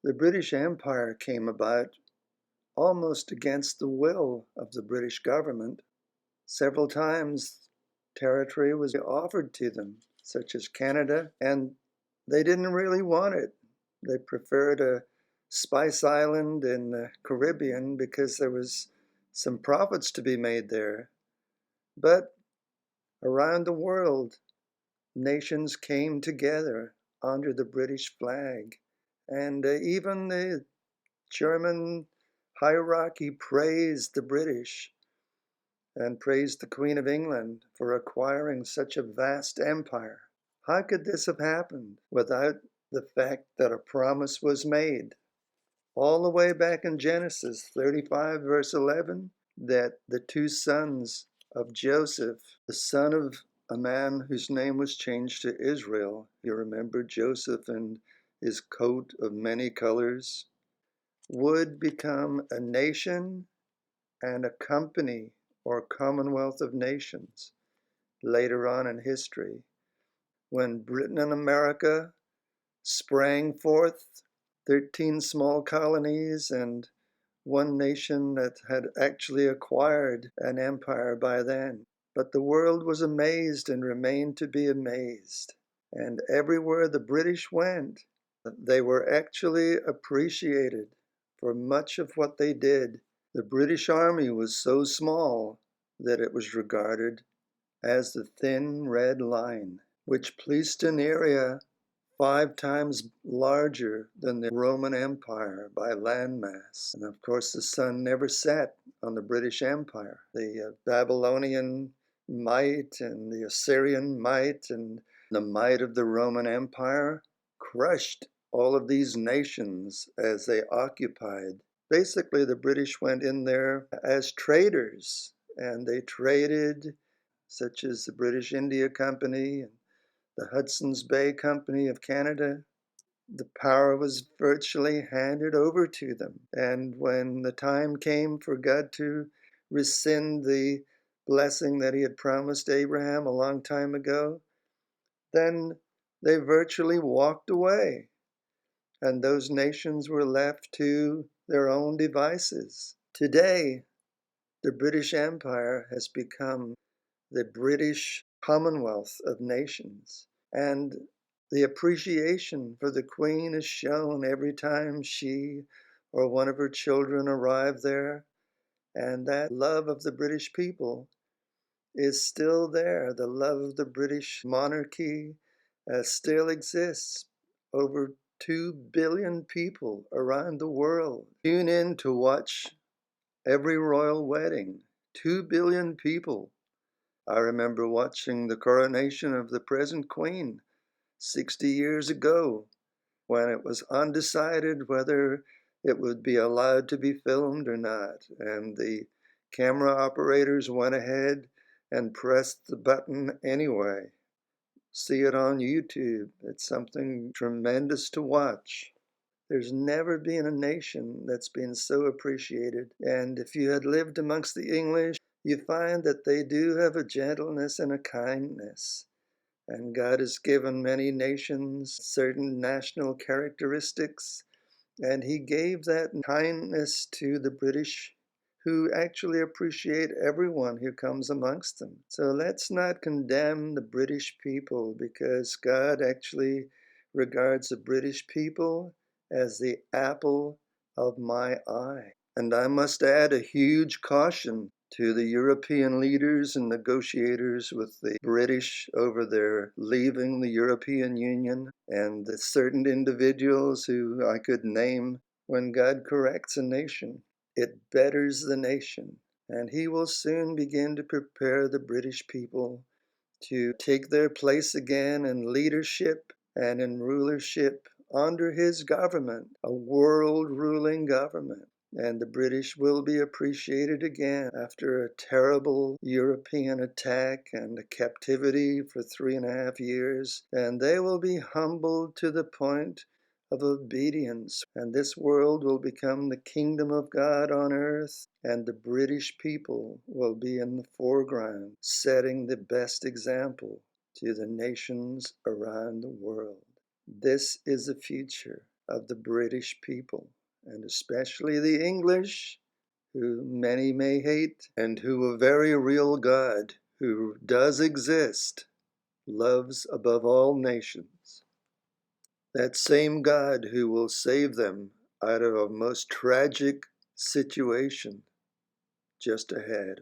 The British Empire came about almost against the will of the British government. Several times territory was offered to them, such as Canada, and they didn't really want it. They preferred a Spice Island in the Caribbean because there was some profits to be made there. But around the world, nations came together under the British flag, and even the German hierarchy praised the British and praised the Queen of England for acquiring such a vast empire. How could this have happened without the fact that a promise was made? All the way back in Genesis 35, verse 11, that the two sons of Joseph, the son of a man whose name was changed to Israel, you remember Joseph and his coat of many colors, would become a nation and a company or commonwealth of nations later on in history. When Britain and America sprang forth, 13 small colonies and one nation that had actually acquired an empire by then. But the world was amazed and remained to be amazed. And everywhere the British went, they were actually appreciated for much of what they did. The British Army was so small that it was regarded as the thin red line, which placed an area 5 times larger than the Roman Empire by landmass. And of course, the sun never set on the British Empire. The Babylonian might and the Assyrian might and the might of the Roman Empire crushed all of these nations as they occupied. Basically, the British went in there as traders, and they traded, such as the British India Company and the Hudson's Bay Company of Canada. The power was virtually handed over to them. And when the time came for God to rescind the blessing that he had promised Abraham a long time ago, then they virtually walked away. And those nations were left to their own devices. Today, the British Empire has become the British Commonwealth of Nations. And the appreciation for the Queen is shown every time she or one of her children arrive there. And that love of the British people is still there. The love of the British monarchy still exists. Over 2 billion people around the world tune in to watch every royal wedding. 2 billion people. I remember watching the coronation of the present Queen 60 years ago, when it was undecided whether it would be allowed to be filmed or not. And the camera operators went ahead and pressed the button anyway. See it on YouTube. It's something tremendous to watch. There's never been a nation that's been so appreciated. And if you had lived amongst the English, you find that they do have a gentleness and a kindness. And God has given many nations certain national characteristics, and he gave that kindness to the British, who actually appreciate everyone who comes amongst them. So let's not condemn the British people, because God actually regards the British people as the apple of my eye. And I must add a huge caution to the European leaders and negotiators with the British over their leaving the European Union, and the certain individuals who I could name. When God corrects a nation, it betters the nation, and he will soon begin to prepare the British people to take their place again in leadership and in rulership under his government, a world ruling government. And the British will be appreciated again after a terrible European attack and a captivity for 3.5 years. And they will be humbled to the point of obedience. And this world will become the kingdom of God on earth. And the British people will be in the foreground, setting the best example to the nations around the world. This is the future. of the British people, and especially the English, who many may hate, and who a very real God, who does exist, loves above all nations. That same God who will save them out of a most tragic situation just ahead.